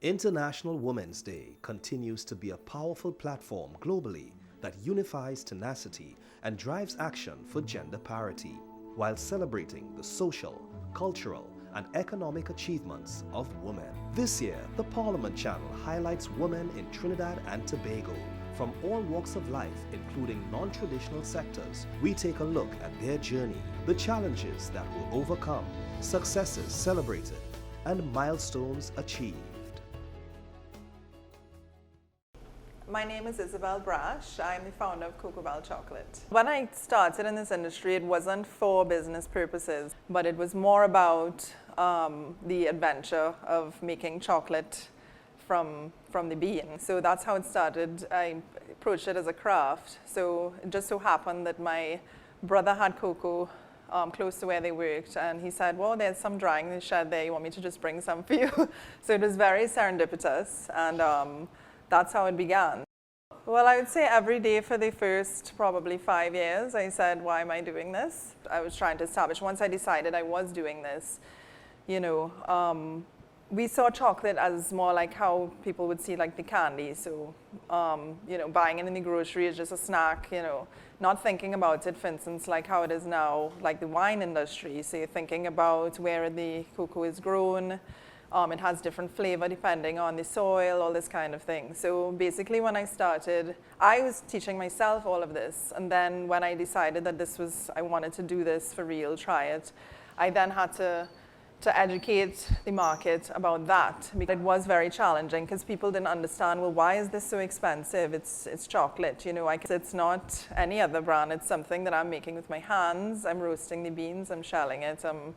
International Women's Day continues to be a powerful platform globally that unifies tenacity and drives action for gender parity, while celebrating the social, cultural, and economic achievements of women. This year, the Parliament Channel highlights women in Trinidad and Tobago. From all walks of life, including non-traditional sectors, we take a look at their journey, the challenges that were overcome, successes celebrated, and milestones achieved. My name is Isabel Brash. I'm the founder of Cocobel Chocolates. When I started in this industry, it wasn't for business purposes, but it was more about the adventure of making chocolate from the bean. So that's how it started. I approached it as a craft. So it just so happened that my brother had cocoa close to where they worked, and he said, well, there's some drying in the shed there. You want me to just bring some for you? So it was very serendipitous, and that's how it began. Well, I would say every day for the first probably 5 years, I said, why am I doing this? I was trying to establish, once I decided I was doing this, we saw chocolate as more like how people would see like the candy. So, buying it in the grocery is just a snack, not thinking about it, for instance, like how it is now, like the wine industry. So you're thinking about where the cocoa is grown. It has different flavor depending on the soil, all this kind of thing. So basically when I started, I was teaching myself all of this. And then when I decided that I wanted to do this for real, try it, I then had to educate the market about that. It was very challenging because people didn't understand, well, why is this so expensive? It's chocolate, it's not any other brand. It's something that I'm making with my hands. I'm roasting the beans, I'm shelling it, I'm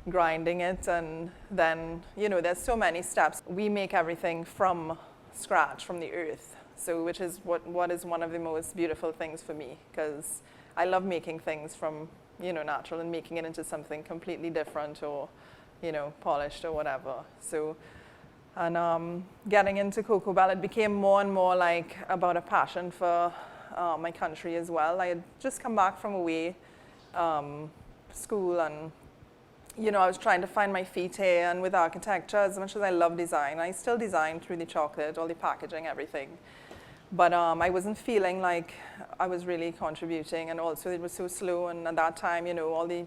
grinding it, and then, there's so many steps. We make everything from scratch, from the earth, so which is what is one of the most beautiful things for me, because I love making things from, natural and making it into something completely different or, polished or whatever. So, and getting into Cocobel, it became more and more like about a passion for my country as well. I had just come back from away school, and I was trying to find my feet here, and with architecture, as much as I love design, I still design through the chocolate, all the packaging, everything. But I wasn't feeling like I was really contributing, and also it was so slow, and at that time, all the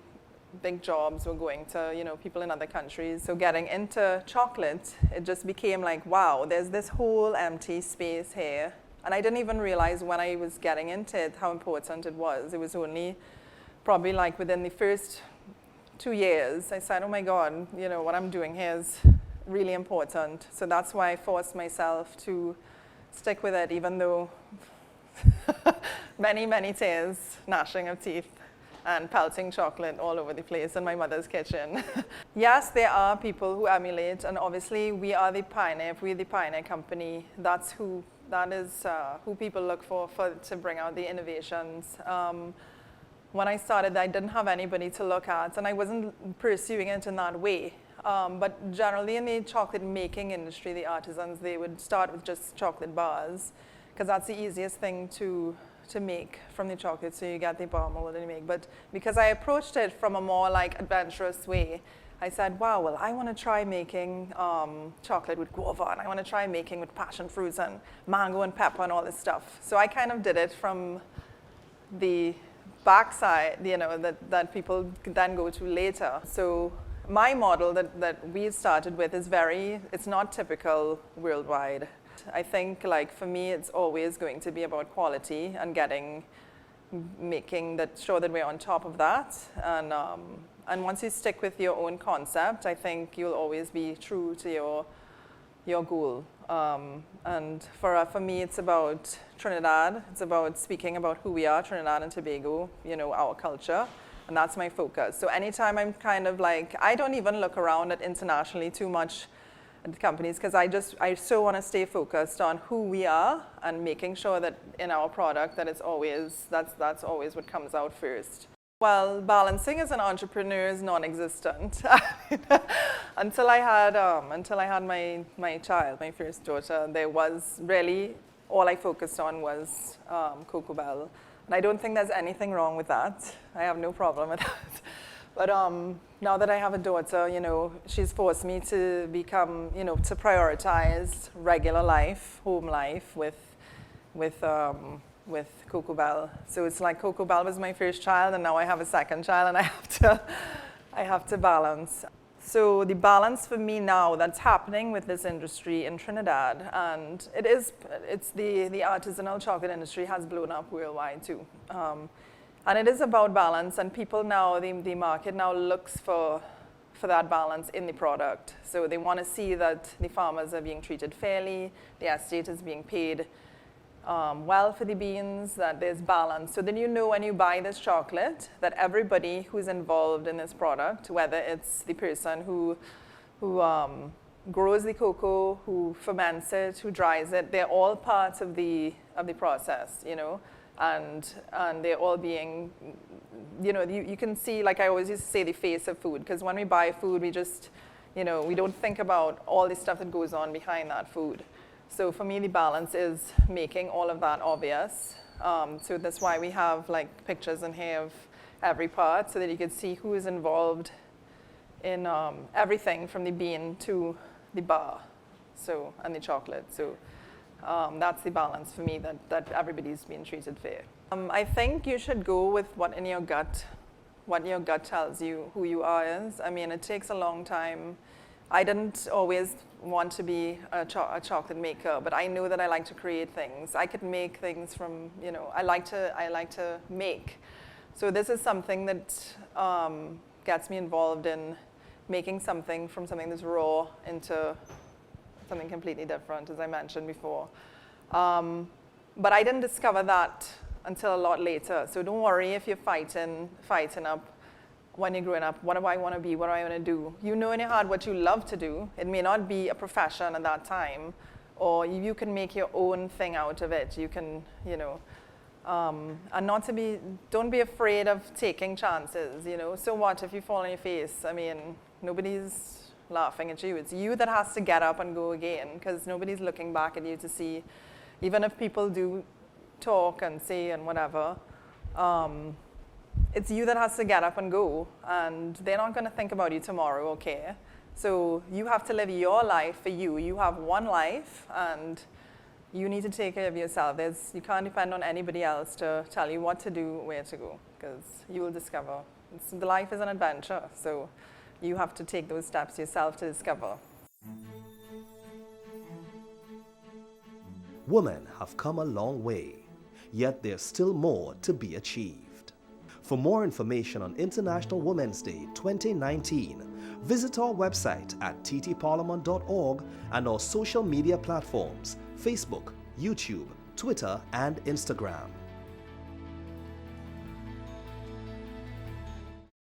big jobs were going to, people in other countries. So getting into chocolate, it just became like, wow, there's this whole empty space here. And I didn't even realize when I was getting into it how important it was. It was only probably like within the first 2 years, I said, oh my God, what I'm doing here is really important. So that's why I forced myself to stick with it, even though many, many tears, gnashing of teeth, and pelting chocolate all over the place in my mother's kitchen. Yes, there are people who emulate, and obviously we are the pioneer. If we're the pioneer company, that is who people look for to bring out the innovations. When I started, I didn't have anybody to look at, and I wasn't pursuing it in that way. But generally in the chocolate making industry, the artisans, they would start with just chocolate bars, because that's the easiest thing to make from the chocolate, so you get the bar mold and you make. But because I approached it from a more like adventurous way, I said, wow, well, I want to try making chocolate with guava, and I want to try making with passion fruits and mango and pepper and all this stuff. So I kind of did it from the backside, that people then go to later. So my model that we started with is it's not typical worldwide. I think, like, for me, it's always going to be about quality and making sure that we're on top of that. And once you stick with your own concept, I think you'll always be true to your goal. And for me, it's about Trinidad. It's about speaking about who we are, Trinidad and Tobago, our culture. And that's my focus. So anytime I'm kind of like, I don't even look around at internationally too much at companies, because I so want to stay focused on who we are and making sure that in our product that that's always what comes out first. Well, balancing as an entrepreneur is non-existent. Until I had my child, my first daughter, there was really, all I focused on was Cocobel. And I don't think there's anything wrong with that. I have no problem with that. But now that I have a daughter, she's forced me to become, to prioritize regular life, home life with Cocobel. So it's like Cocobel was my first child, and now I have a second child, and I have to balance. So the balance for me now that's happening with this industry in Trinidad, and it's the artisanal chocolate industry has blown up worldwide too. And it is about balance, and people now, the market now looks for that balance in the product. So they want to see that the farmers are being treated fairly, the estate is being paid well for the beans, that there's balance. So then when you buy this chocolate that everybody who's involved in this product, whether it's the person who grows the cocoa, who ferments it, who dries it, they're all parts of the process, and they're all being, you can see, like I always used to say, the face of food, because when we buy food, we just, we don't think about all the stuff that goes on behind that food. So for me, the balance is making all of that obvious. So that's why we have like pictures in here of every part, so that you can see who is involved in everything from the bean to the bar, and the chocolate. So that's the balance for me, that everybody's being treated fair. I think you should go with what your gut tells you who you are is. I mean, it takes a long time. I didn't always want to be a chocolate maker, but I knew that I like to create things. I could make things from, I like to make. So this is something that gets me involved in making something from something that's raw into something completely different, as I mentioned before. But I didn't discover that until a lot later. So don't worry if you're fighting up when you're growing up. What do I want to be? What do I want to do? You know in your heart what you love to do. It may not be a profession at that time, or you can make your own thing out of it. You can, and don't be afraid of taking chances, So what if you fall on your face? I mean, nobody's laughing at you. It's you that has to get up and go again, because nobody's looking back at you to see, even if people do talk and say and whatever, it's you that has to get up and go, and they're not going to think about you tomorrow, okay? So you have to live your life for you. You have one life, and you need to take care of yourself. You can't depend on anybody else to tell you what to do, where to go, because you will discover. The life is an adventure, so you have to take those steps yourself to discover. Women have come a long way, yet there's still more to be achieved. For more information on International Women's Day 2019, visit our website at ttparliament.org and our social media platforms, Facebook, YouTube, Twitter, and Instagram.